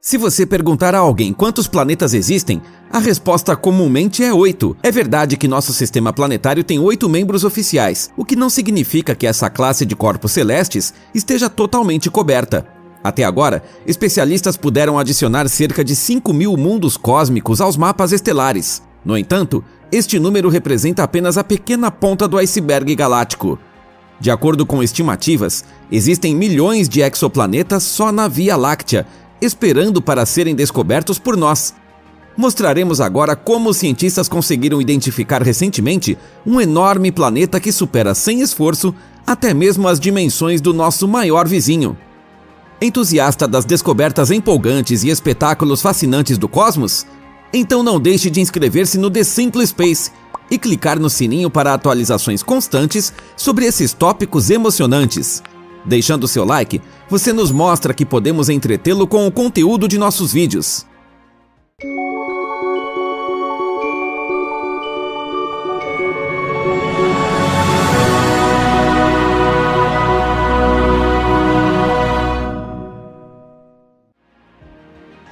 Se você perguntar a alguém quantos planetas existem, a resposta comumente é 8. É verdade que nosso sistema planetário tem 8 membros oficiais, o que não significa que essa classe de corpos celestes esteja totalmente coberta. Até agora, especialistas puderam adicionar cerca de 5.000 mundos cósmicos aos mapas estelares. No entanto, este número representa apenas a pequena ponta do iceberg galáctico. De acordo com estimativas, existem milhões de exoplanetas só na Via Láctea, esperando para serem descobertos por nós. Mostraremos agora como os cientistas conseguiram identificar recentemente um enorme planeta que supera sem esforço até mesmo as dimensões do nosso maior vizinho. Entusiasta das descobertas empolgantes e espetáculos fascinantes do cosmos? Então não deixe de inscrever-se no The Simple Space e clicar no sininho para atualizações constantes sobre esses tópicos emocionantes. Deixando seu like, você nos mostra que podemos entretê-lo com o conteúdo de nossos vídeos.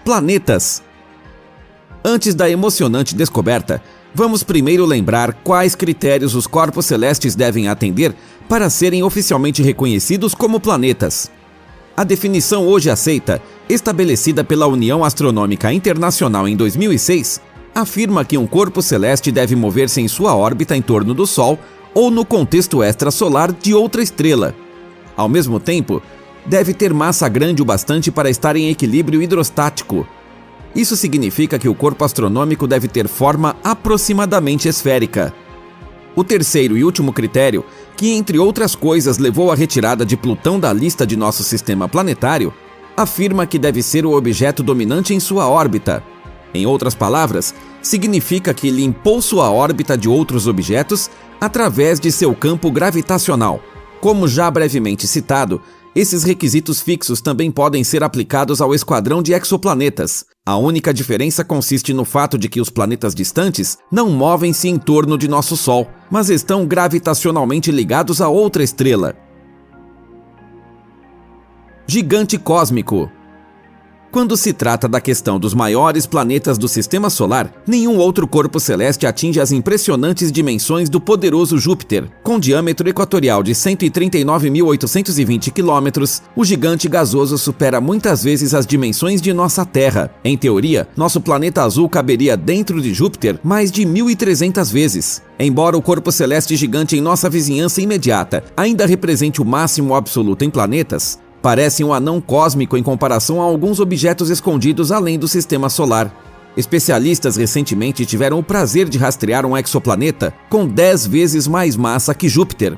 Planetas. Antes da emocionante descoberta, vamos primeiro lembrar quais critérios os corpos celestes devem atender para serem oficialmente reconhecidos como planetas. A definição hoje aceita, estabelecida pela União Astronômica Internacional em 2006, afirma que um corpo celeste deve mover-se em sua órbita em torno do Sol ou no contexto extrasolar de outra estrela. Ao mesmo tempo, deve ter massa grande o bastante para estar em equilíbrio hidrostático. Isso significa que o corpo astronômico deve ter forma aproximadamente esférica. O terceiro e último critério, que entre outras coisas levou à retirada de Plutão da lista de nosso sistema planetário, afirma que deve ser o objeto dominante em sua órbita. Em outras palavras, significa que limpou sua órbita de outros objetos através de seu campo gravitacional. Como já brevemente citado, esses requisitos fixos também podem ser aplicados ao esquadrão de exoplanetas. A única diferença consiste no fato de que os planetas distantes não movem-se em torno de nosso Sol, mas estão gravitacionalmente ligados a outra estrela. Gigante cósmico. Quando se trata da questão dos maiores planetas do Sistema Solar, nenhum outro corpo celeste atinge as impressionantes dimensões do poderoso Júpiter. Com diâmetro equatorial de 139.820 km, o gigante gasoso supera muitas vezes as dimensões de nossa Terra. Em teoria, nosso planeta azul caberia dentro de Júpiter mais de 1.300 vezes. Embora o corpo celeste gigante em nossa vizinhança imediata ainda represente o máximo absoluto em planetas, parece um anão cósmico em comparação a alguns objetos escondidos além do Sistema Solar. Especialistas recentemente tiveram o prazer de rastrear um exoplaneta com 10 vezes mais massa que Júpiter.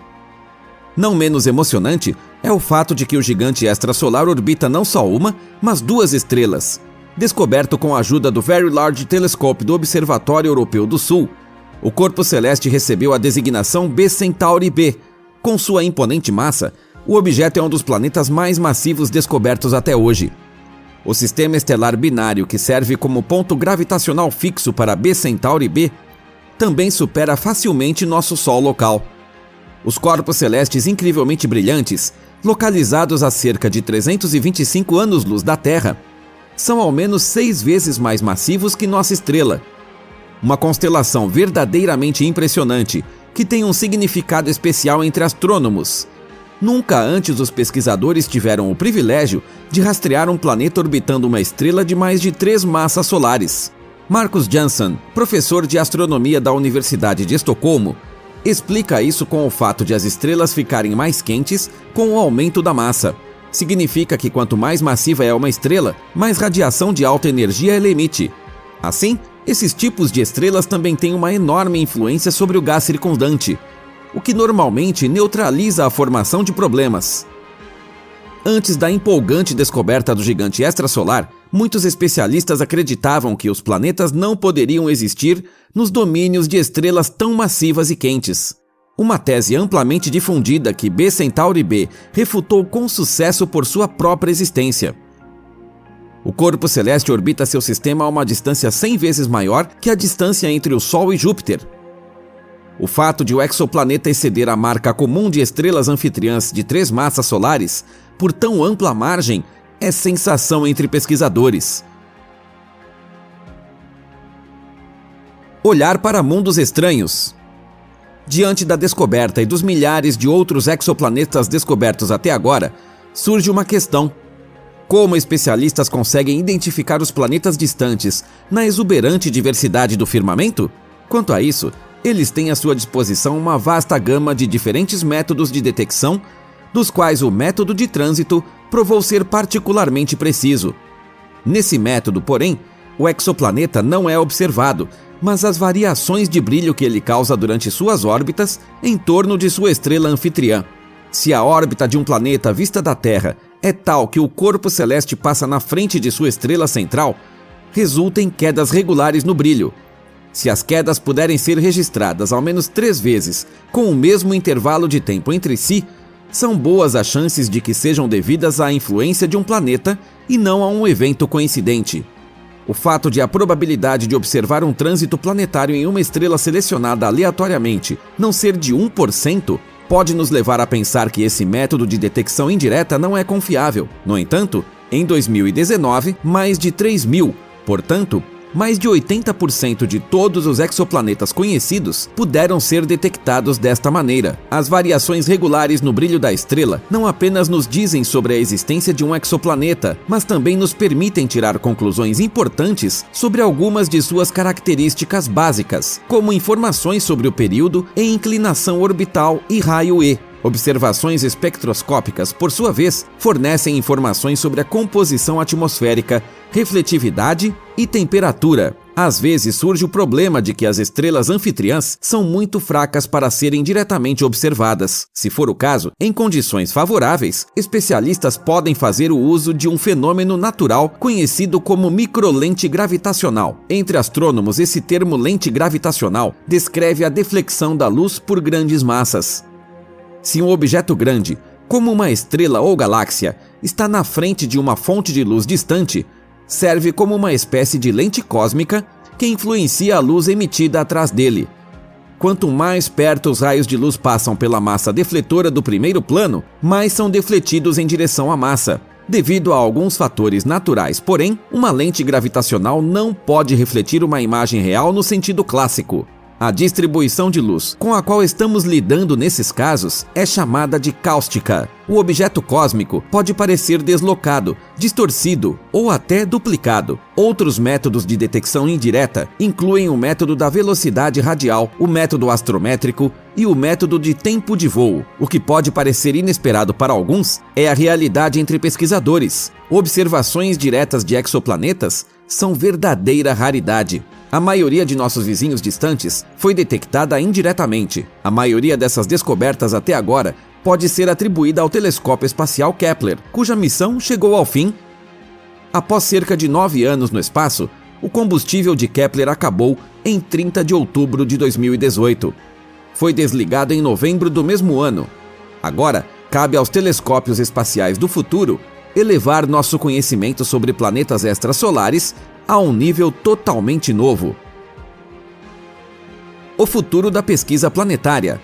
Não menos emocionante é o fato de que o gigante extrasolar orbita não só uma, mas 2 estrelas. Descoberto com a ajuda do Very Large Telescope do Observatório Europeu do Sul, o corpo celeste recebeu a designação B Centauri b. Com sua imponente massa, o objeto é um dos planetas mais massivos descobertos até hoje. O sistema estelar binário, que serve como ponto gravitacional fixo para B Centauri b, também supera facilmente nosso Sol local. Os corpos celestes incrivelmente brilhantes, localizados a cerca de 325 anos-luz da Terra, são ao menos 6 vezes mais massivos que nossa estrela. Uma constelação verdadeiramente impressionante, que tem um significado especial entre astrônomos. Nunca antes os pesquisadores tiveram o privilégio de rastrear um planeta orbitando uma estrela de mais de 3 massas solares. Marcus Jansson, professor de astronomia da Universidade de Estocolmo, explica isso com o fato de as estrelas ficarem mais quentes com o aumento da massa. Significa que quanto mais massiva é uma estrela, mais radiação de alta energia ela emite. Assim, esses tipos de estrelas também têm uma enorme influência sobre o gás circundante, o que normalmente neutraliza a formação de problemas. Antes da empolgante descoberta do gigante extrasolar, muitos especialistas acreditavam que os planetas não poderiam existir nos domínios de estrelas tão massivas e quentes. Uma tese amplamente difundida que B Centauri b refutou com sucesso por sua própria existência. O corpo celeste orbita seu sistema a uma distância 100 vezes maior que a distância entre o Sol e Júpiter. O fato de o exoplaneta exceder a marca comum de estrelas anfitriãs de 3 massas solares por tão ampla margem é sensação entre pesquisadores. Olhar para mundos estranhos. Diante da descoberta e dos milhares de outros exoplanetas descobertos até agora, surge uma questão. Como especialistas conseguem identificar os planetas distantes na exuberante diversidade do firmamento? Quanto a isso, eles têm à sua disposição uma vasta gama de diferentes métodos de detecção, dos quais o método de trânsito provou ser particularmente preciso. Nesse método, porém, o exoplaneta não é observado, mas as variações de brilho que ele causa durante suas órbitas em torno de sua estrela anfitriã. Se a órbita de um planeta vista da Terra é tal que o corpo celeste passa na frente de sua estrela central, resulta em quedas regulares no brilho. Se as quedas puderem ser registradas ao menos 3 vezes, com o mesmo intervalo de tempo entre si, são boas as chances de que sejam devidas à influência de um planeta e não a um evento coincidente. O fato de a probabilidade de observar um trânsito planetário em uma estrela selecionada aleatoriamente não ser de 1%, pode nos levar a pensar que esse método de detecção indireta não é confiável. No entanto, em 2019, mais de 3.000, portanto, mais de 80% de todos os exoplanetas conhecidos puderam ser detectados desta maneira. As variações regulares no brilho da estrela não apenas nos dizem sobre a existência de um exoplaneta, mas também nos permitem tirar conclusões importantes sobre algumas de suas características básicas, como informações sobre o período e inclinação orbital e raio E. Observações espectroscópicas, por sua vez, fornecem informações sobre a composição atmosférica, refletividade e temperatura. Às vezes surge o problema de que as estrelas anfitriãs são muito fracas para serem diretamente observadas. Se for o caso, em condições favoráveis, especialistas podem fazer o uso de um fenômeno natural conhecido como microlente gravitacional. Entre astrônomos, esse termo lente gravitacional descreve a deflexão da luz por grandes massas. Se um objeto grande, como uma estrela ou galáxia, está na frente de uma fonte de luz distante, serve como uma espécie de lente cósmica que influencia a luz emitida atrás dele. Quanto mais perto os raios de luz passam pela massa defletora do primeiro plano, mais são defletidos em direção à massa. Devido a alguns fatores naturais, porém, uma lente gravitacional não pode refletir uma imagem real no sentido clássico. A distribuição de luz com a qual estamos lidando nesses casos é chamada de cáustica. O objeto cósmico pode parecer deslocado, distorcido ou até duplicado. Outros métodos de detecção indireta incluem o método da velocidade radial, o método astrométrico e o método de tempo de voo. O que pode parecer inesperado para alguns é a realidade entre pesquisadores. Observações diretas de exoplanetas são verdadeira raridade. A maioria de nossos vizinhos distantes foi detectada indiretamente. A maioria dessas descobertas até agora pode ser atribuída ao telescópio espacial Kepler, cuja missão chegou ao fim. Após cerca de 9 anos no espaço, o combustível de Kepler acabou em 30 de outubro de 2018. Foi desligado em novembro do mesmo ano. Agora, cabe aos telescópios espaciais do futuro elevar nosso conhecimento sobre planetas extrasolares a um nível totalmente novo. O futuro da pesquisa planetária.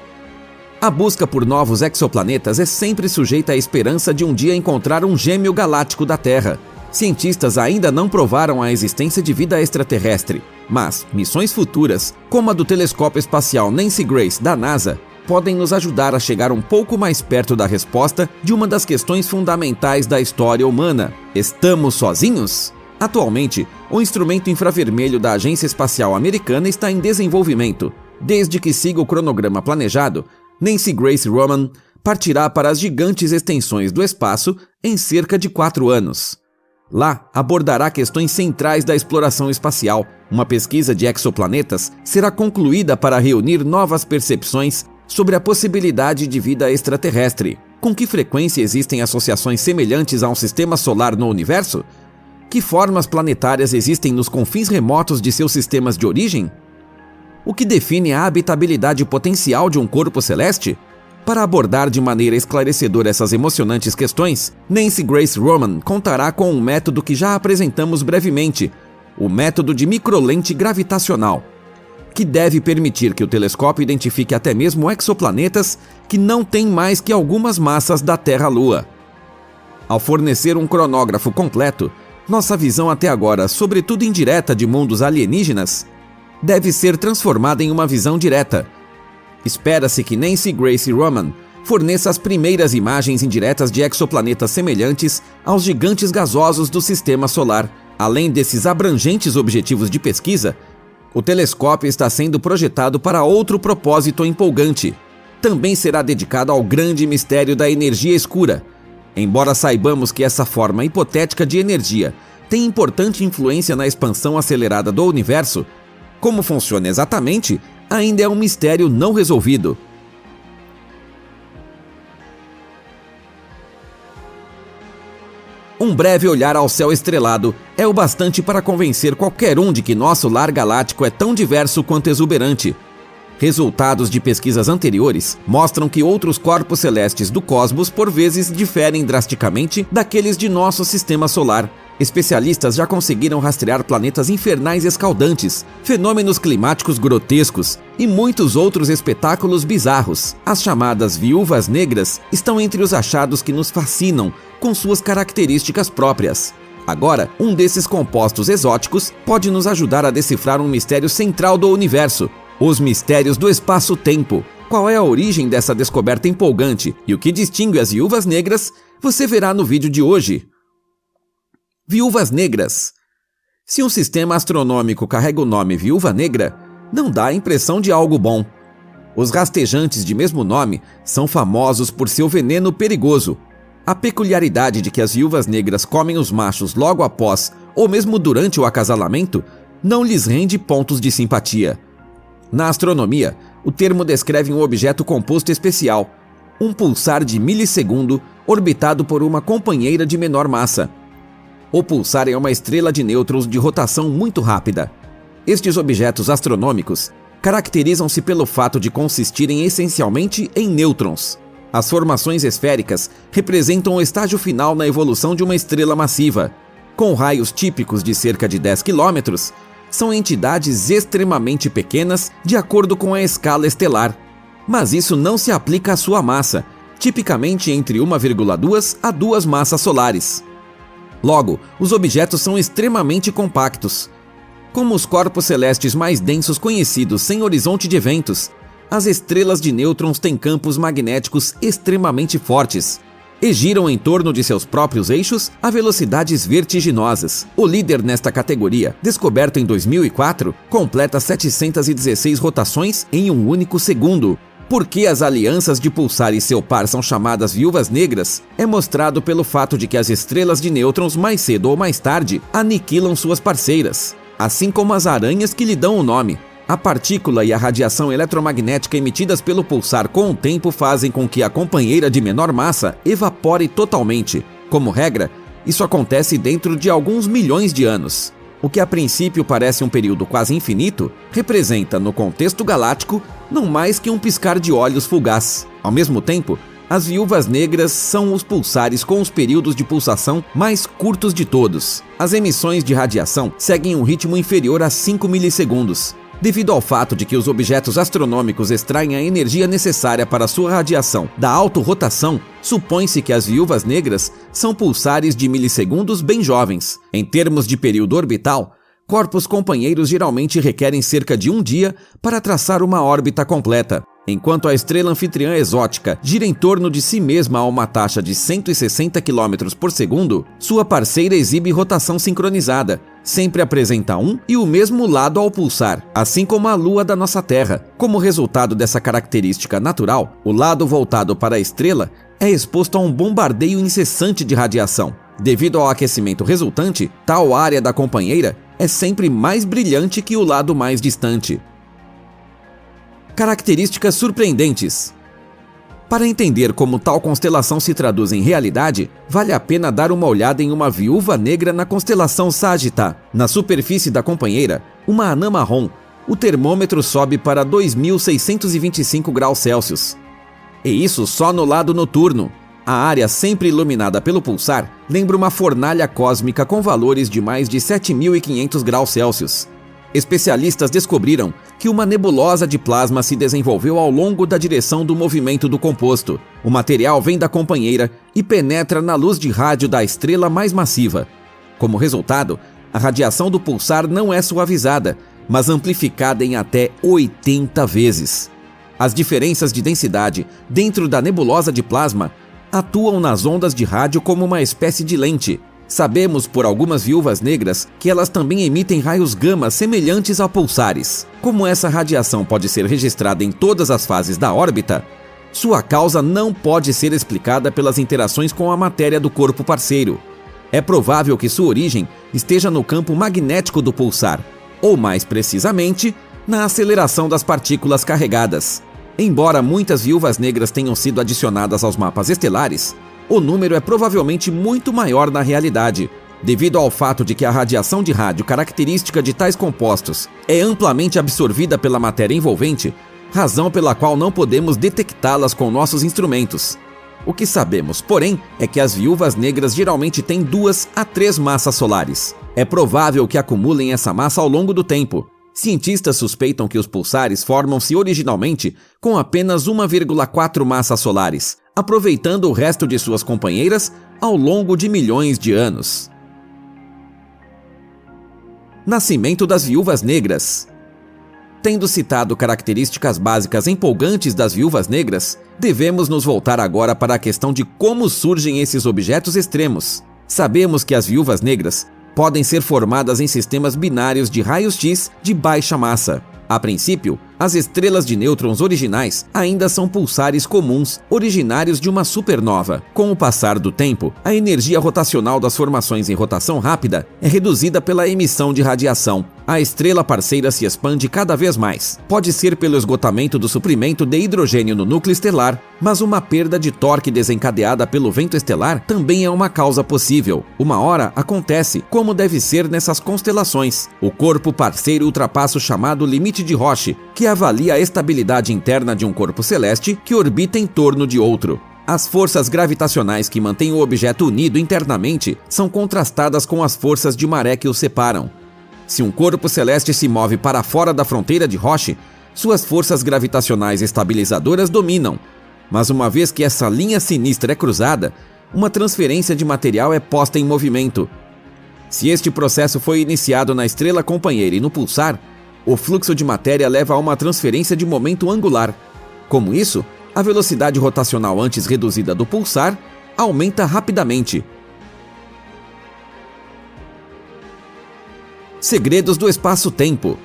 A busca por novos exoplanetas é sempre sujeita à esperança de um dia encontrar um gêmeo galáctico da Terra. Cientistas ainda não provaram a existência de vida extraterrestre, mas missões futuras, como a do telescópio espacial Nancy Grace da NASA, podem nos ajudar a chegar um pouco mais perto da resposta de uma das questões fundamentais da história humana. Estamos sozinhos? Atualmente, o instrumento infravermelho da Agência Espacial Americana está em desenvolvimento. Desde que siga o cronograma planejado, Nancy Grace Roman partirá para as gigantes extensões do espaço em cerca de 4 anos. Lá, abordará questões centrais da exploração espacial. Uma pesquisa de exoplanetas será concluída para reunir novas percepções sobre a possibilidade de vida extraterrestre. Com que frequência existem associações semelhantes a um sistema solar no universo? Que formas planetárias existem nos confins remotos de seus sistemas de origem? O que define a habitabilidade potencial de um corpo celeste? Para abordar de maneira esclarecedora essas emocionantes questões, Nancy Grace Roman contará com um método que já apresentamos brevemente, o método de microlente gravitacional, que deve permitir que o telescópio identifique até mesmo exoplanetas que não têm mais que algumas massas da Terra-Lua. Ao fornecer um cronógrafo completo, nossa visão até agora, sobretudo indireta de mundos alienígenas, deve ser transformada em uma visão direta. Espera-se que Nancy Grace Roman forneça as primeiras imagens indiretas de exoplanetas semelhantes aos gigantes gasosos do Sistema Solar. Além desses abrangentes objetivos de pesquisa, o telescópio está sendo projetado para outro propósito empolgante. Também será dedicado ao grande mistério da energia escura. Embora saibamos que essa forma hipotética de energia tem importante influência na expansão acelerada do universo, como funciona exatamente, ainda é um mistério não resolvido. Um breve olhar ao céu estrelado é o bastante para convencer qualquer um de que nosso lar galáctico é tão diverso quanto exuberante. Resultados de pesquisas anteriores mostram que outros corpos celestes do cosmos por vezes diferem drasticamente daqueles de nosso sistema solar. Especialistas já conseguiram rastrear planetas infernais escaldantes, fenômenos climáticos grotescos e muitos outros espetáculos bizarros. As chamadas viúvas negras estão entre os achados que nos fascinam com suas características próprias. Agora, um desses compostos exóticos pode nos ajudar a decifrar um mistério central do universo: os mistérios do espaço-tempo. Qual é a origem dessa descoberta empolgante e o que distingue as viúvas negras, você verá no vídeo de hoje. Viúvas negras. Se um sistema astronômico carrega o nome Viúva Negra, não dá a impressão de algo bom. Os rastejantes de mesmo nome são famosos por seu veneno perigoso. A peculiaridade de que as viúvas negras comem os machos logo após ou mesmo durante o acasalamento não lhes rende pontos de simpatia. Na astronomia, o termo descreve um objeto composto especial, um pulsar de milissegundo orbitado por uma companheira de menor massa. O pulsar é uma estrela de nêutrons de rotação muito rápida. Estes objetos astronômicos caracterizam-se pelo fato de consistirem essencialmente em nêutrons. As formações esféricas representam o estágio final na evolução de uma estrela massiva. Com raios típicos de cerca de 10 km, são entidades extremamente pequenas de acordo com a escala estelar. Mas isso não se aplica à sua massa, tipicamente entre 1,2 a 2 massas solares. Logo, os objetos são extremamente compactos. Como os corpos celestes mais densos conhecidos sem horizonte de eventos, as estrelas de nêutrons têm campos magnéticos extremamente fortes e giram em torno de seus próprios eixos a velocidades vertiginosas. O líder nesta categoria, descoberto em 2004, completa 716 rotações em um único segundo. Por que as alianças de pulsar e seu par são chamadas viúvas negras é mostrado pelo fato de que as estrelas de nêutrons mais cedo ou mais tarde aniquilam suas parceiras, assim como as aranhas que lhe dão o nome. A partícula e a radiação eletromagnética emitidas pelo pulsar com o tempo fazem com que a companheira de menor massa evapore totalmente. Como regra, isso acontece dentro de alguns milhões de anos. O que a princípio parece um período quase infinito, representa, no contexto galáctico, não mais que um piscar de olhos fugaz. Ao mesmo tempo, as viúvas negras são os pulsares com os períodos de pulsação mais curtos de todos. As emissões de radiação seguem um ritmo inferior a 5 milissegundos. Devido ao fato de que os objetos astronômicos extraem a energia necessária para sua radiação da autorrotação, supõe-se que as viúvas negras são pulsares de milissegundos bem jovens. Em termos de período orbital, corpos companheiros geralmente requerem cerca de um dia para traçar uma órbita completa. Enquanto a estrela anfitriã exótica gira em torno de si mesma a uma taxa de 160 km por segundo, sua parceira exibe rotação sincronizada, sempre apresenta um e o mesmo lado ao pulsar, assim como a Lua da nossa Terra. Como resultado dessa característica natural, o lado voltado para a estrela é exposto a um bombardeio incessante de radiação. Devido ao aquecimento resultante, tal área da companheira é sempre mais brilhante que o lado mais distante. Características surpreendentes. Para entender como tal constelação se traduz em realidade, vale a pena dar uma olhada em uma viúva negra na constelação Sagitta. Na superfície da companheira, uma anã marrom, o termômetro sobe para 2.625 graus Celsius. E isso só no lado noturno. A área sempre iluminada pelo pulsar lembra uma fornalha cósmica com valores de mais de 7.500 graus Celsius. Especialistas descobriram que uma nebulosa de plasma se desenvolveu ao longo da direção do movimento do composto. O material vem da companheira e penetra na luz de rádio da estrela mais massiva. Como resultado, a radiação do pulsar não é suavizada, mas amplificada em até 80 vezes. As diferenças de densidade dentro da nebulosa de plasma atuam nas ondas de rádio como uma espécie de lente. Sabemos por algumas viúvas negras que elas também emitem raios gama semelhantes a pulsares. Como essa radiação pode ser registrada em todas as fases da órbita, sua causa não pode ser explicada pelas interações com a matéria do corpo parceiro. É provável que sua origem esteja no campo magnético do pulsar, ou mais precisamente, na aceleração das partículas carregadas. Embora muitas viúvas negras tenham sido adicionadas aos mapas estelares, o número é provavelmente muito maior na realidade, devido ao fato de que a radiação de rádio característica de tais compostos é amplamente absorvida pela matéria envolvente, razão pela qual não podemos detectá-las com nossos instrumentos. O que sabemos, porém, é que as viúvas negras geralmente têm 2 a 3 massas solares. É provável que acumulem essa massa ao longo do tempo. Cientistas suspeitam que os pulsares formam-se originalmente com apenas 1,4 massas solares, aproveitando o resto de suas companheiras ao longo de milhões de anos. Nascimento das viúvas negras. Tendo citado características básicas empolgantes das viúvas negras, devemos nos voltar agora para a questão de como surgem esses objetos extremos. Sabemos que as viúvas negras podem ser formadas em sistemas binários de raios-x de baixa massa. A princípio, as estrelas de nêutrons originais ainda são pulsares comuns, originários de uma supernova. Com o passar do tempo, a energia rotacional das formações em rotação rápida é reduzida pela emissão de radiação. A estrela parceira se expande cada vez mais. Pode ser pelo esgotamento do suprimento de hidrogênio no núcleo estelar, mas uma perda de torque desencadeada pelo vento estelar também é uma causa possível. Uma hora acontece, como deve ser nessas constelações. O corpo parceiro ultrapassa o chamado limite de Roche, que avalia a estabilidade interna de um corpo celeste que orbita em torno de outro. As forças gravitacionais que mantêm o objeto unido internamente são contrastadas com as forças de maré que o separam. Se um corpo celeste se move para fora da fronteira de Roche, suas forças gravitacionais estabilizadoras dominam. Mas uma vez que essa linha sinistra é cruzada, uma transferência de material é posta em movimento. Se este processo foi iniciado na estrela companheira e no pulsar, o fluxo de matéria leva a uma transferência de momento angular. Como isso, a velocidade rotacional antes reduzida do pulsar aumenta rapidamente. Segredos do espaço-tempo.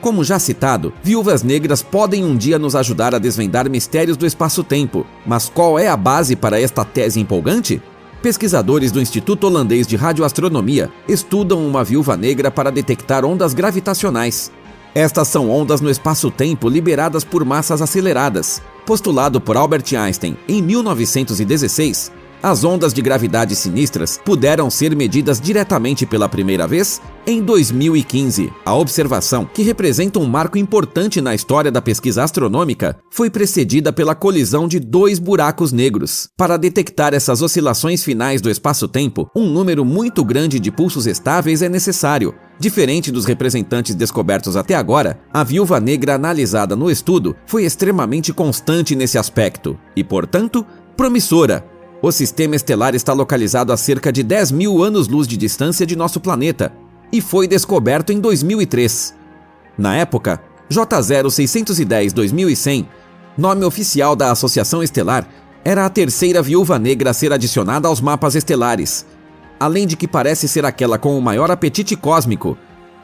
Como já citado, viúvas negras podem um dia nos ajudar a desvendar mistérios do espaço-tempo. Mas qual é a base para esta tese empolgante? Pesquisadores do Instituto Holandês de Radioastronomia estudam uma viúva negra para detectar ondas gravitacionais. Estas são ondas no espaço-tempo liberadas por massas aceleradas. Postulado por Albert Einstein em 1916, as ondas de gravidade sinistras puderam ser medidas diretamente pela primeira vez em 2015. A observação, que representa um marco importante na história da pesquisa astronômica, foi precedida pela colisão de 2 buracos negros. Para detectar essas oscilações finais do espaço-tempo, um número muito grande de pulsos estáveis é necessário. Diferente dos representantes descobertos até agora, a viúva negra analisada no estudo foi extremamente constante nesse aspecto e, portanto, promissora. O sistema estelar está localizado a cerca de 10.000 anos-luz de distância de nosso planeta e foi descoberto em 2003. Na época, J0610-2100, nome oficial da Associação Estelar, era a terceira viúva negra a ser adicionada aos mapas estelares. Além de que parece ser aquela com o maior apetite cósmico,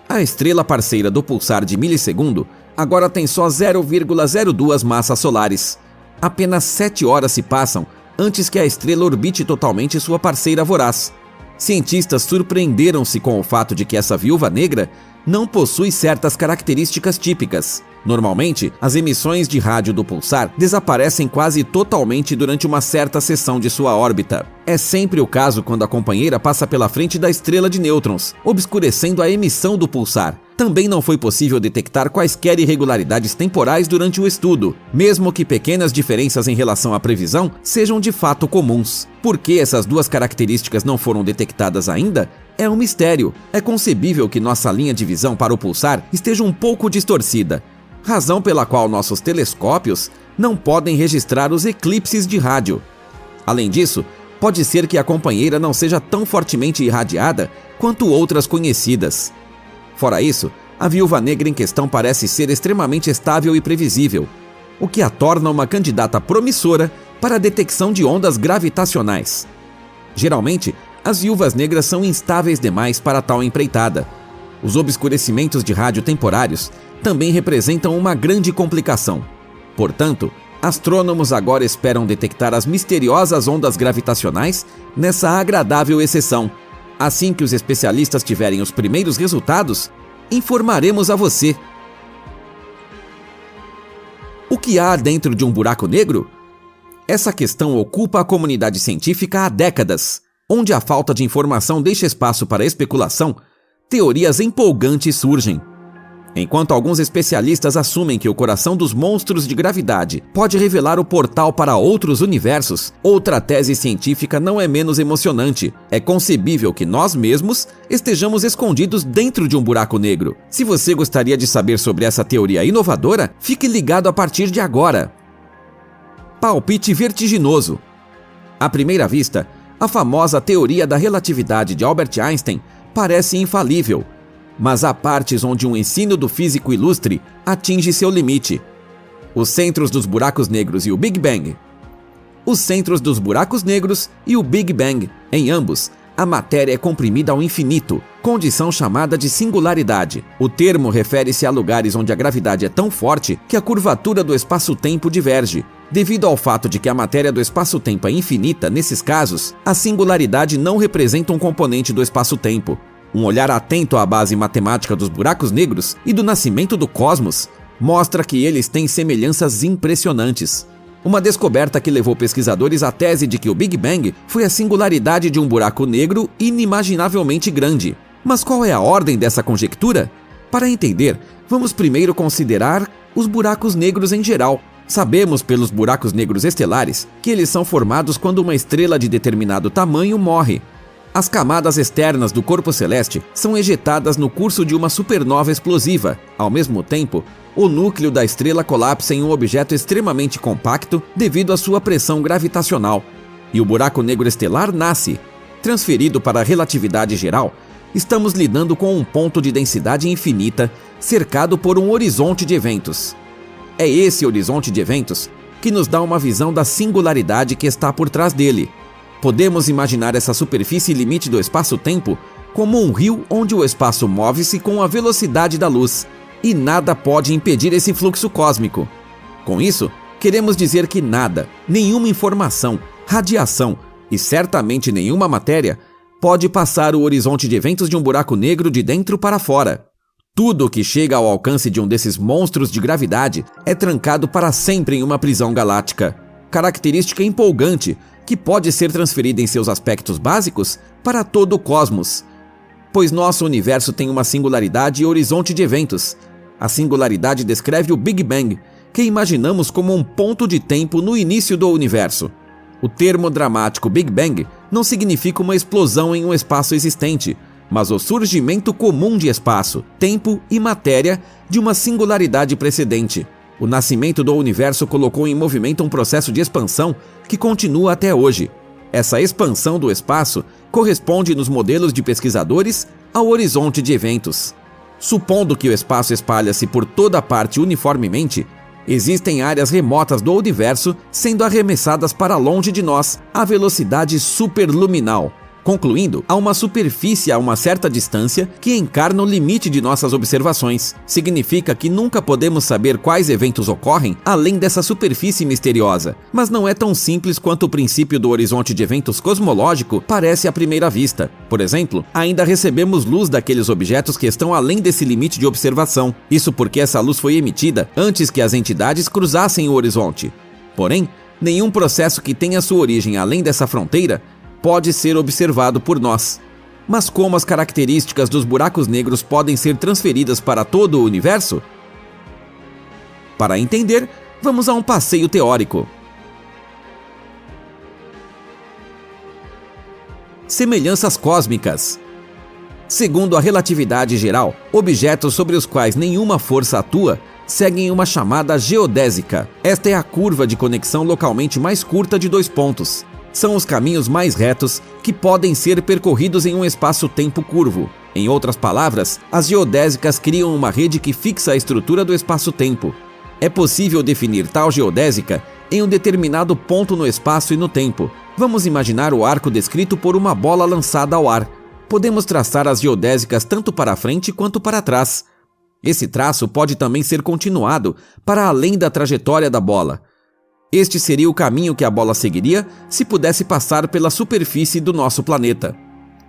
a estrela parceira do pulsar de milissegundo agora tem só 0,02 massas solares. Apenas 7 horas se passam antes que a estrela orbite totalmente sua parceira voraz. Cientistas surpreenderam-se com o fato de que essa viúva negra não possui certas características típicas. Normalmente, as emissões de rádio do pulsar desaparecem quase totalmente durante uma certa seção de sua órbita. É sempre o caso quando a companheira passa pela frente da estrela de nêutrons, obscurecendo a emissão do pulsar. Também não foi possível detectar quaisquer irregularidades temporais durante o estudo, mesmo que pequenas diferenças em relação à previsão sejam de fato comuns. Por que essas duas características não foram detectadas ainda? É um mistério. É concebível que nossa linha de visão para o pulsar esteja um pouco distorcida, razão pela qual nossos telescópios não podem registrar os eclipses de rádio. Além disso, pode ser que a companheira não seja tão fortemente irradiada quanto outras conhecidas. Fora isso, a viúva negra em questão parece ser extremamente estável e previsível, o que a torna uma candidata promissora para a detecção de ondas gravitacionais. Geralmente, as viúvas negras são instáveis demais para tal empreitada. Os obscurecimentos de rádio temporários também representam uma grande complicação. Portanto, astrônomos agora esperam detectar as misteriosas ondas gravitacionais nessa agradável exceção. Assim que os especialistas tiverem os primeiros resultados, informaremos a você. O que há dentro de um buraco negro? Essa questão ocupa a comunidade científica há décadas. Onde a falta de informação deixa espaço para especulação, teorias empolgantes surgem. Enquanto alguns especialistas assumem que o coração dos monstros de gravidade pode revelar o portal para outros universos, outra tese científica não é menos emocionante. É concebível que nós mesmos estejamos escondidos dentro de um buraco negro. Se você gostaria de saber sobre essa teoria inovadora, fique ligado a partir de agora. Palpite vertiginoso. À primeira vista, a famosa teoria da relatividade de Albert Einstein parece infalível, mas há partes onde um ensino do físico ilustre atinge seu limite. Os centros dos buracos negros e o Big Bang. Os centros dos buracos negros e o Big Bang, em ambos, a matéria é comprimida ao infinito, condição chamada de singularidade. O termo refere-se a lugares onde a gravidade é tão forte que a curvatura do espaço-tempo diverge. Devido ao fato de que a matéria do espaço-tempo é infinita, nesses casos, a singularidade não representa um componente do espaço-tempo. Um olhar atento à base matemática dos buracos negros e do nascimento do cosmos mostra que eles têm semelhanças impressionantes. Uma descoberta que levou pesquisadores à tese de que o Big Bang foi a singularidade de um buraco negro inimaginavelmente grande. Mas qual é a ordem dessa conjectura? Para entender, vamos primeiro considerar os buracos negros em geral. Sabemos pelos buracos negros estelares que eles são formados quando uma estrela de determinado tamanho morre. As camadas externas do corpo celeste são ejetadas no curso de uma supernova explosiva. Ao mesmo tempo, o núcleo da estrela colapsa em um objeto extremamente compacto devido à sua pressão gravitacional, e o buraco negro estelar nasce. Transferido para a relatividade geral, estamos lidando com um ponto de densidade infinita cercado por um horizonte de eventos. É esse horizonte de eventos que nos dá uma visão da singularidade que está por trás dele. Podemos imaginar essa superfície limite do espaço-tempo como um rio onde o espaço move-se com a velocidade da luz, e nada pode impedir esse fluxo cósmico. Com isso, queremos dizer que nada, nenhuma informação, radiação e certamente nenhuma matéria pode passar o horizonte de eventos de um buraco negro de dentro para fora. Tudo que chega ao alcance de um desses monstros de gravidade é trancado para sempre em uma prisão galáctica. Característica empolgante que pode ser transferida em seus aspectos básicos para todo o cosmos, pois nosso universo tem uma singularidade e horizonte de eventos. A singularidade descreve o Big Bang, que imaginamos como um ponto de tempo no início do universo. O termo dramático Big Bang não significa uma explosão em um espaço existente, mas o surgimento comum de espaço, tempo e matéria de uma singularidade precedente. O nascimento do universo colocou em movimento um processo de expansão que continua até hoje. Essa expansão do espaço corresponde nos modelos de pesquisadores ao horizonte de eventos. Supondo que o espaço espalha-se por toda parte uniformemente, existem áreas remotas do universo sendo arremessadas para longe de nós à velocidade superluminal. Concluindo, há uma superfície a uma certa distância que encarna o limite de nossas observações. Significa que nunca podemos saber quais eventos ocorrem além dessa superfície misteriosa. Mas não é tão simples quanto o princípio do horizonte de eventos cosmológico parece à primeira vista. Por exemplo, ainda recebemos luz daqueles objetos que estão além desse limite de observação. Isso porque essa luz foi emitida antes que as entidades cruzassem o horizonte. Porém, nenhum processo que tenha sua origem além dessa fronteira pode ser observado por nós. Mas como as características dos buracos negros podem ser transferidas para todo o universo? Para entender, vamos a um passeio teórico. Semelhanças cósmicas. Segundo a relatividade geral, objetos sobre os quais nenhuma força atua seguem uma chamada geodésica. Esta é a curva de conexão localmente mais curta de dois pontos. São os caminhos mais retos que podem ser percorridos em um espaço-tempo curvo. Em outras palavras, as geodésicas criam uma rede que fixa a estrutura do espaço-tempo. É possível definir tal geodésica em um determinado ponto no espaço e no tempo. Vamos imaginar o arco descrito por uma bola lançada ao ar. Podemos traçar as geodésicas tanto para frente quanto para trás. Esse traço pode também ser continuado para além da trajetória da bola. Este seria o caminho que a bola seguiria se pudesse passar pela superfície do nosso planeta.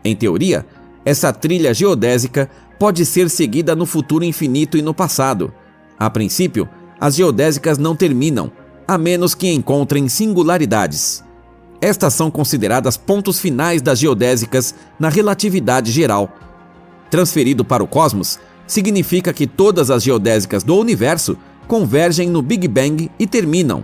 Em teoria, essa trilha geodésica pode ser seguida no futuro infinito e no passado. A princípio, as geodésicas não terminam, a menos que encontrem singularidades. Estas são consideradas pontos finais das geodésicas na relatividade geral. Transferido para o cosmos, significa que todas as geodésicas do universo convergem no Big Bang e terminam.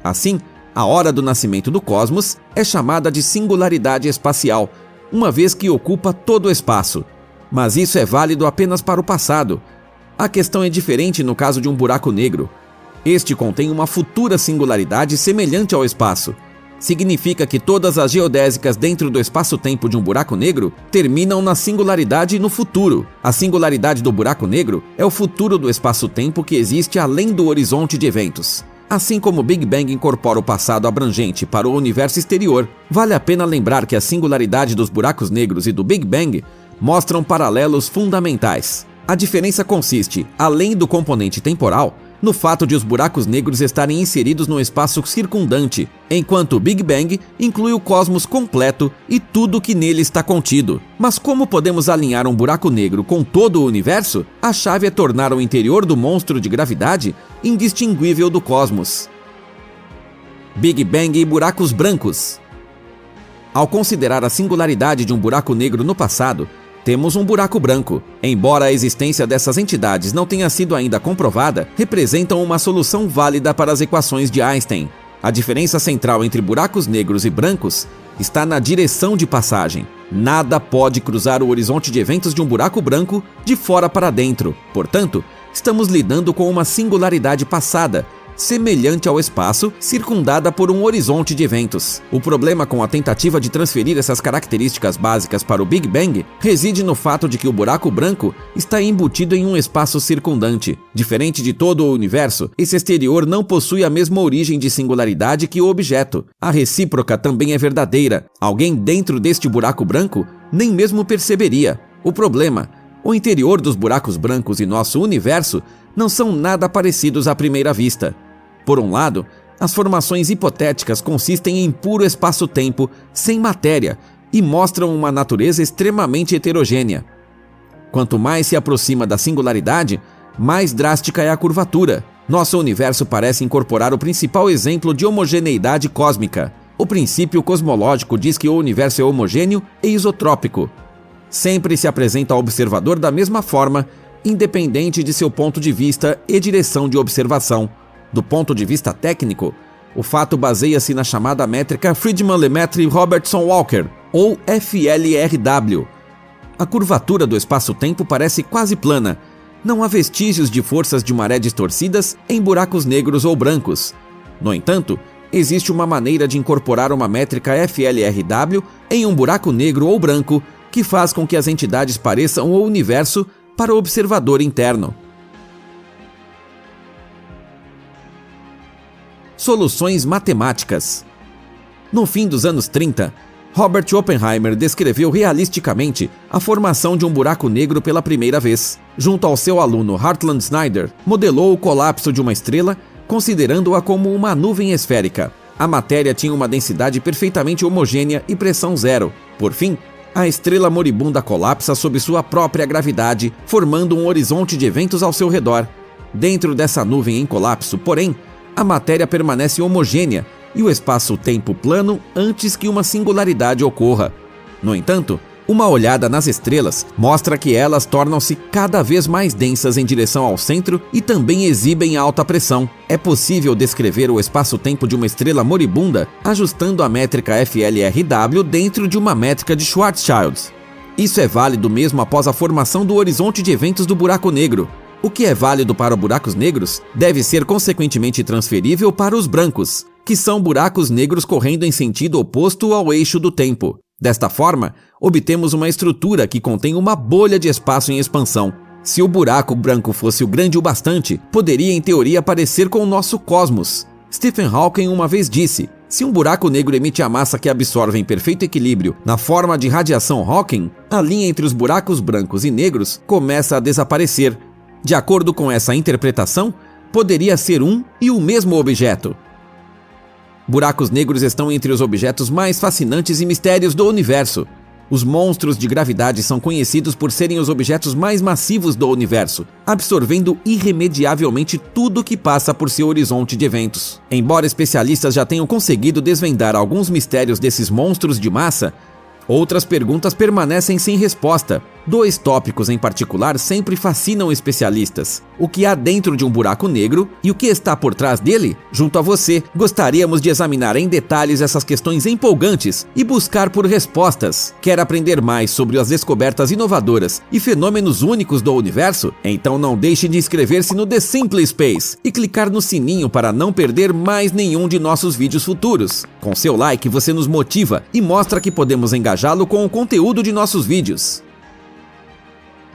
Assim, a hora do nascimento do cosmos é chamada de singularidade espacial, uma vez que ocupa todo o espaço. Mas isso é válido apenas para o passado. A questão é diferente no caso de um buraco negro. Este contém uma futura singularidade semelhante ao espaço. Significa que todas as geodésicas dentro do espaço-tempo de um buraco negro terminam na singularidade no futuro. A singularidade do buraco negro é o futuro do espaço-tempo que existe além do horizonte de eventos. Assim como o Big Bang incorpora o passado abrangente para o universo exterior, vale a pena lembrar que a singularidade dos buracos negros e do Big Bang mostram paralelos fundamentais. A diferença consiste, além do componente temporal, no fato de os buracos negros estarem inseridos no espaço circundante, enquanto o Big Bang inclui o cosmos completo e tudo que nele está contido. Mas como podemos alinhar um buraco negro com todo o universo? A chave é tornar o interior do monstro de gravidade indistinguível do cosmos. Big Bang e buracos brancos. Ao considerar a singularidade de um buraco negro no passado, temos um buraco branco. Embora a existência dessas entidades não tenha sido ainda comprovada, representam uma solução válida para as equações de Einstein. A diferença central entre buracos negros e brancos está na direção de passagem. Nada pode cruzar o horizonte de eventos de um buraco branco de fora para dentro. Portanto, estamos lidando com uma singularidade passada, semelhante ao espaço, circundada por um horizonte de eventos. O problema com a tentativa de transferir essas características básicas para o Big Bang reside no fato de que o buraco branco está embutido em um espaço circundante. Diferente de todo o universo, esse exterior não possui a mesma origem de singularidade que o objeto. A recíproca também é verdadeira. Alguém dentro deste buraco branco nem mesmo perceberia. O problema: o interior dos buracos brancos e nosso universo não são nada parecidos à primeira vista. Por um lado, as formações hipotéticas consistem em puro espaço-tempo sem matéria e mostram uma natureza extremamente heterogênea. Quanto mais se aproxima da singularidade, mais drástica é a curvatura. Nosso universo parece incorporar o principal exemplo de homogeneidade cósmica. O princípio cosmológico diz que o universo é homogêneo e isotrópico. Sempre se apresenta ao observador da mesma forma, independente de seu ponto de vista e direção de observação. Do ponto de vista técnico, o fato baseia-se na chamada métrica Friedmann-Lemaitre-Robertson-Walker, ou FLRW. A curvatura do espaço-tempo parece quase plana. Não há vestígios de forças de maré distorcidas em buracos negros ou brancos. No entanto, existe uma maneira de incorporar uma métrica FLRW em um buraco negro ou branco que faz com que as entidades pareçam o universo para o observador interno. Soluções matemáticas. No fim dos anos 30, Robert Oppenheimer descreveu realisticamente a formação de um buraco negro pela primeira vez. Junto ao seu aluno Hartland Snyder, modelou o colapso de uma estrela, considerando-a como uma nuvem esférica. A matéria tinha uma densidade perfeitamente homogênea e pressão zero. Por fim, a estrela moribunda colapsa sob sua própria gravidade, formando um horizonte de eventos ao seu redor. Dentro dessa nuvem em colapso, porém, a matéria permanece homogênea e o espaço-tempo plano antes que uma singularidade ocorra. No entanto, Uma olhada nas estrelas mostra que elas tornam-se cada vez mais densas em direção ao centro e também exibem alta pressão. É possível descrever o espaço-tempo de uma estrela moribunda ajustando a métrica FLRW dentro de uma métrica de Schwarzschild. Isso é válido mesmo após a formação do horizonte de eventos do buraco negro. O que é válido para buracos negros deve ser consequentemente transferível para os brancos, que são buracos negros correndo em sentido oposto ao eixo do tempo. Desta forma, obtemos uma estrutura que contém uma bolha de espaço em expansão. Se o buraco branco fosse o grande o bastante, poderia em teoria parecer com o nosso cosmos. Stephen Hawking uma vez disse: se um buraco negro emite a massa que absorve em perfeito equilíbrio na forma de radiação Hawking, a linha entre os buracos brancos e negros começa a desaparecer. De acordo com essa interpretação, poderia ser um e o mesmo objeto. Buracos negros estão entre os objetos mais fascinantes e mistérios do universo. Os monstros de gravidade são conhecidos por serem os objetos mais massivos do universo, absorvendo irremediavelmente tudo que passa por seu horizonte de eventos. Embora especialistas já tenham conseguido desvendar alguns mistérios desses monstros de massa, outras perguntas permanecem sem resposta. Dois tópicos em particular sempre fascinam especialistas: o que há dentro de um buraco negro e o que está por trás dele. Junto a você, gostaríamos de examinar em detalhes essas questões empolgantes e buscar por respostas. Quer aprender mais sobre as descobertas inovadoras e fenômenos únicos do universo? Então não deixe de inscrever-se no The Simple Space e clicar no sininho para não perder mais nenhum de nossos vídeos futuros. Com seu like você nos motiva e mostra que podemos engajá-lo com o conteúdo de nossos vídeos.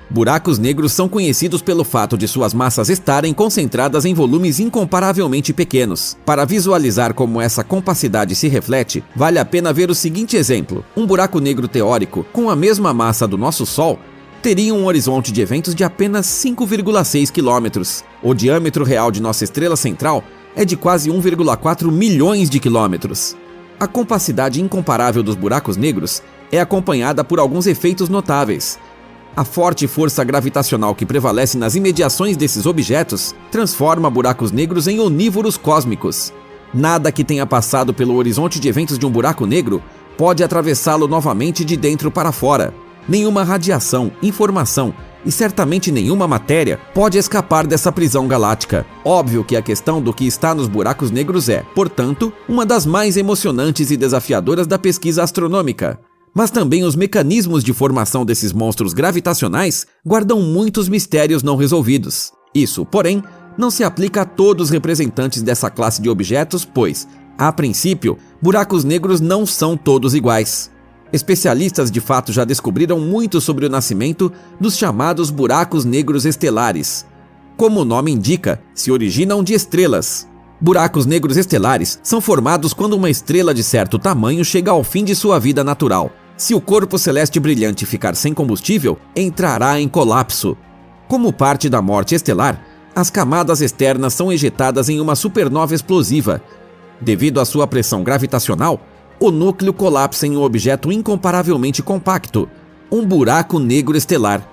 Buracos negros são conhecidos pelo fato de suas massas estarem concentradas em volumes incomparavelmente pequenos. Para visualizar como essa compacidade se reflete, vale a pena ver o seguinte exemplo: um buraco negro teórico, com a mesma massa do nosso Sol, teria um horizonte de eventos de apenas 5,6 km. O diâmetro real de nossa estrela central é de quase 1,4 milhões de quilômetros. A compacidade incomparável dos buracos negros é acompanhada por alguns efeitos notáveis. A forte força gravitacional que prevalece nas imediações desses objetos transforma buracos negros em onívoros cósmicos. Nada que tenha passado pelo horizonte de eventos de um buraco negro pode atravessá-lo novamente de dentro para fora. Nenhuma radiação, informação e certamente nenhuma matéria pode escapar dessa prisão galáctica. Óbvio que a questão do que está nos buracos negros é, portanto, uma das mais emocionantes e desafiadoras da pesquisa astronômica. Mas também os mecanismos de formação desses monstros gravitacionais guardam muitos mistérios não resolvidos. Isso, porém, não se aplica a todos os representantes dessa classe de objetos, pois, a princípio, buracos negros não são todos iguais. Especialistas de fato já descobriram muito sobre o nascimento dos chamados buracos negros estelares. Como o nome indica, se originam de estrelas. Buracos negros estelares são formados quando uma estrela de certo tamanho chega ao fim de sua vida natural. Se o corpo celeste brilhante ficar sem combustível, entrará em colapso. Como parte da morte estelar, as camadas externas são ejetadas em uma supernova explosiva. Devido à sua pressão gravitacional, o núcleo colapsa em um objeto incomparavelmente compacto, um buraco negro estelar.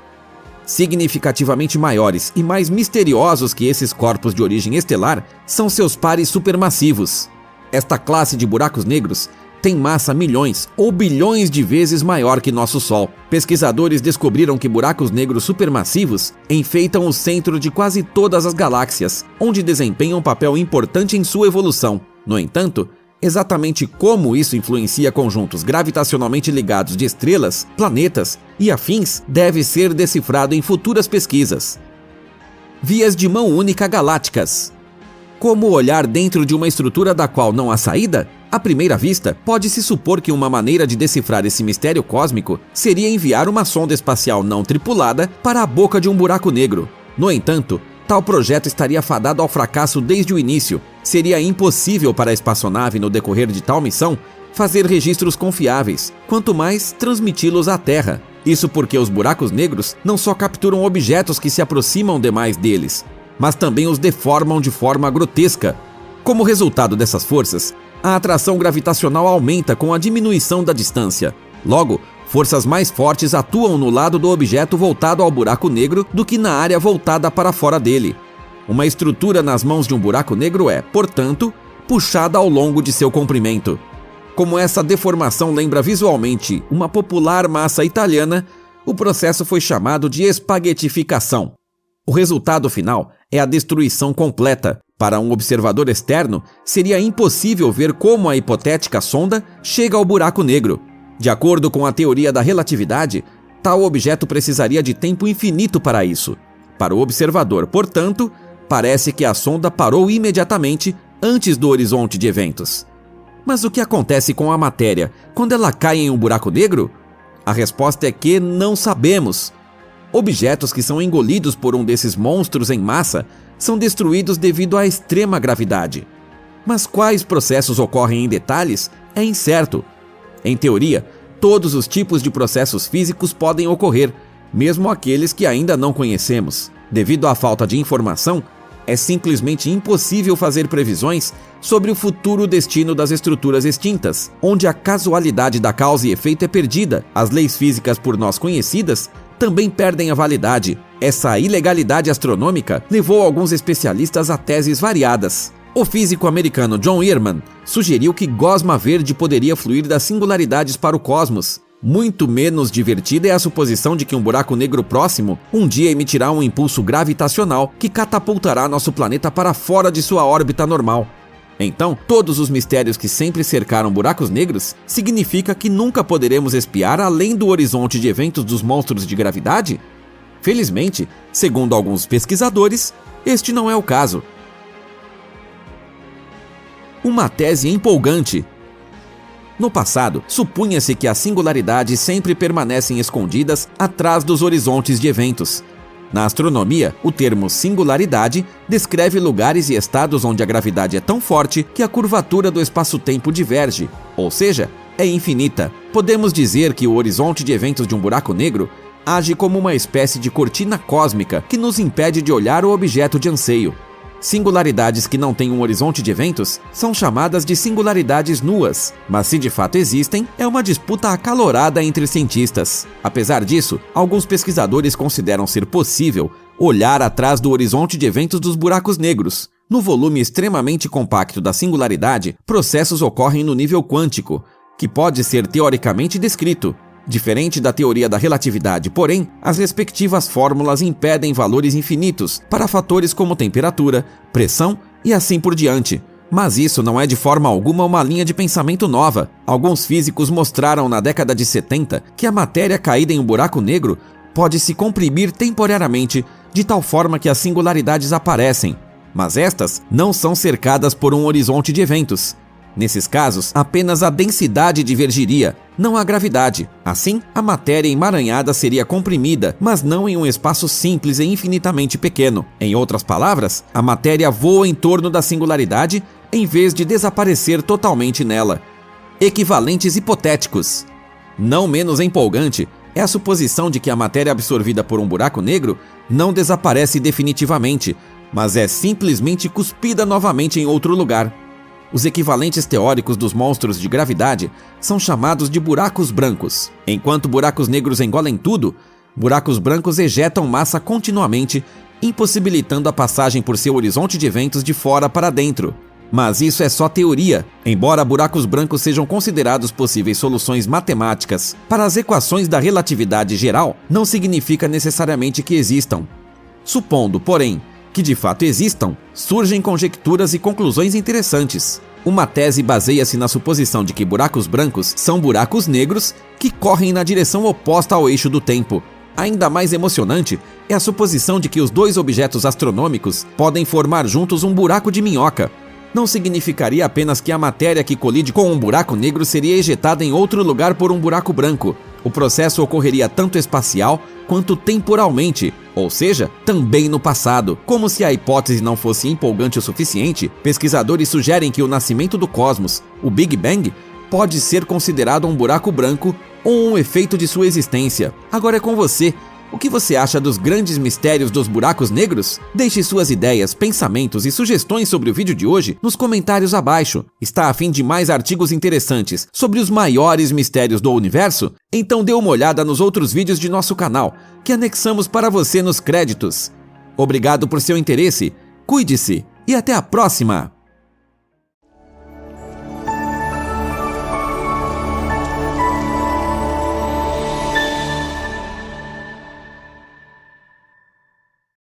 Significativamente maiores e mais misteriosos que esses corpos de origem estelar são seus pares supermassivos. Esta classe de buracos negros tem massa milhões ou bilhões de vezes maior que nosso Sol. Pesquisadores descobriram que buracos negros supermassivos enfeitam o centro de quase todas as galáxias, onde desempenham um papel importante em sua evolução. No entanto, exatamente como isso influencia conjuntos gravitacionalmente ligados de estrelas, planetas e afins deve ser decifrado em futuras pesquisas. Vias de mão única galácticas. Como olhar dentro de uma estrutura da qual não há saída? À primeira vista, pode-se supor que uma maneira de decifrar esse mistério cósmico seria enviar uma sonda espacial não tripulada para a boca de um buraco negro. No entanto, tal projeto estaria fadado ao fracasso desde o início. Seria impossível para a espaçonave, no decorrer de tal missão, fazer registros confiáveis, quanto mais transmiti-los à Terra. Isso porque os buracos negros não só capturam objetos que se aproximam demais deles, mas também os deformam de forma grotesca. Como resultado dessas forças, a atração gravitacional aumenta com a diminuição da distância. Logo, forças mais fortes atuam no lado do objeto voltado ao buraco negro do que na área voltada para fora dele. Uma estrutura nas mãos de um buraco negro é, portanto, puxada ao longo de seu comprimento. Como essa deformação lembra visualmente uma popular massa italiana, o processo foi chamado de espaguetificação. O resultado final é a destruição completa. Para um observador externo, seria impossível ver como a hipotética sonda chega ao buraco negro. De acordo com a teoria da relatividade, tal objeto precisaria de tempo infinito para isso. Para o observador, portanto, parece que a sonda parou imediatamente antes do horizonte de eventos. Mas o que acontece com a matéria quando ela cai em um buraco negro? A resposta é que não sabemos. Objetos que são engolidos por um desses monstros em massa são destruídos devido à extrema gravidade. Mas quais processos ocorrem em detalhes é incerto. Em teoria, todos os tipos de processos físicos podem ocorrer, mesmo aqueles que ainda não conhecemos. Devido à falta de informação, é simplesmente impossível fazer previsões sobre o futuro destino das estruturas extintas, onde a casualidade da causa e efeito é perdida. As leis físicas por nós conhecidas também perdem a validade. Essa ilegalidade astronômica levou alguns especialistas a teses variadas. O físico americano John Ehrman sugeriu que gosma verde poderia fluir das singularidades para o cosmos. Muito menos divertida é a suposição de que um buraco negro próximo um dia emitirá um impulso gravitacional que catapultará nosso planeta para fora de sua órbita normal. Então, todos os mistérios que sempre cercaram buracos negros significa que nunca poderemos espiar além do horizonte de eventos dos monstros de gravidade? Felizmente, segundo alguns pesquisadores, este não é o caso. Uma tese empolgante. No passado, supunha-se que as singularidades sempre permanecem escondidas atrás dos horizontes de eventos. Na astronomia, o termo singularidade descreve lugares e estados onde a gravidade é tão forte que a curvatura do espaço-tempo diverge, ou seja, é infinita. Podemos dizer que o horizonte de eventos de um buraco negro age como uma espécie de cortina cósmica que nos impede de olhar o objeto de anseio. Singularidades que não têm um horizonte de eventos são chamadas de singularidades nuas, mas se de fato existem, é uma disputa acalorada entre cientistas. Apesar disso, alguns pesquisadores consideram ser possível olhar atrás do horizonte de eventos dos buracos negros. No volume extremamente compacto da singularidade, processos ocorrem no nível quântico, que pode ser teoricamente descrito. Diferente da teoria da relatividade, porém, as respectivas fórmulas impedem valores infinitos para fatores como temperatura, pressão e assim por diante. Mas isso não é de forma alguma uma linha de pensamento nova. Alguns físicos mostraram na década de 70 que a matéria caída em um buraco negro pode se comprimir temporariamente de tal forma que as singularidades aparecem, mas estas não são cercadas por um horizonte de eventos. Nesses casos, apenas a densidade divergiria, não a gravidade. Assim, a matéria emaranhada seria comprimida, mas não em um espaço simples e infinitamente pequeno. Em outras palavras, a matéria voa em torno da singularidade em vez de desaparecer totalmente nela. Equivalentes hipotéticos. Não menos empolgante é a suposição de que a matéria absorvida por um buraco negro não desaparece definitivamente, mas é simplesmente cuspida novamente em outro lugar. Os equivalentes teóricos dos monstros de gravidade são chamados de buracos brancos. Enquanto buracos negros engolem tudo, buracos brancos ejetam massa continuamente, impossibilitando a passagem por seu horizonte de eventos de fora para dentro. Mas isso é só teoria. Embora buracos brancos sejam considerados possíveis soluções matemáticas para as equações da relatividade geral, não significa necessariamente que existam. Supondo, porém, que de fato existam, surgem conjecturas e conclusões interessantes. Uma tese baseia-se na suposição de que buracos brancos são buracos negros que correm na direção oposta ao eixo do tempo. Ainda mais emocionante é a suposição de que os dois objetos astronômicos podem formar juntos um buraco de minhoca. Não significaria apenas que a matéria que colide com um buraco negro seria ejetada em outro lugar por um buraco branco. O processo ocorreria tanto espacial quanto temporalmente, ou seja, também no passado. Como se a hipótese não fosse empolgante o suficiente, pesquisadores sugerem que o nascimento do cosmos, o Big Bang, pode ser considerado um buraco branco ou um efeito de sua existência. Agora é com você. O que você acha dos grandes mistérios dos buracos negros? Deixe suas ideias, pensamentos e sugestões sobre o vídeo de hoje nos comentários abaixo. Está a fim de mais artigos interessantes sobre os maiores mistérios do universo? Então dê uma olhada nos outros vídeos de nosso canal, que anexamos para você nos créditos. Obrigado por seu interesse, cuide-se e até a próxima!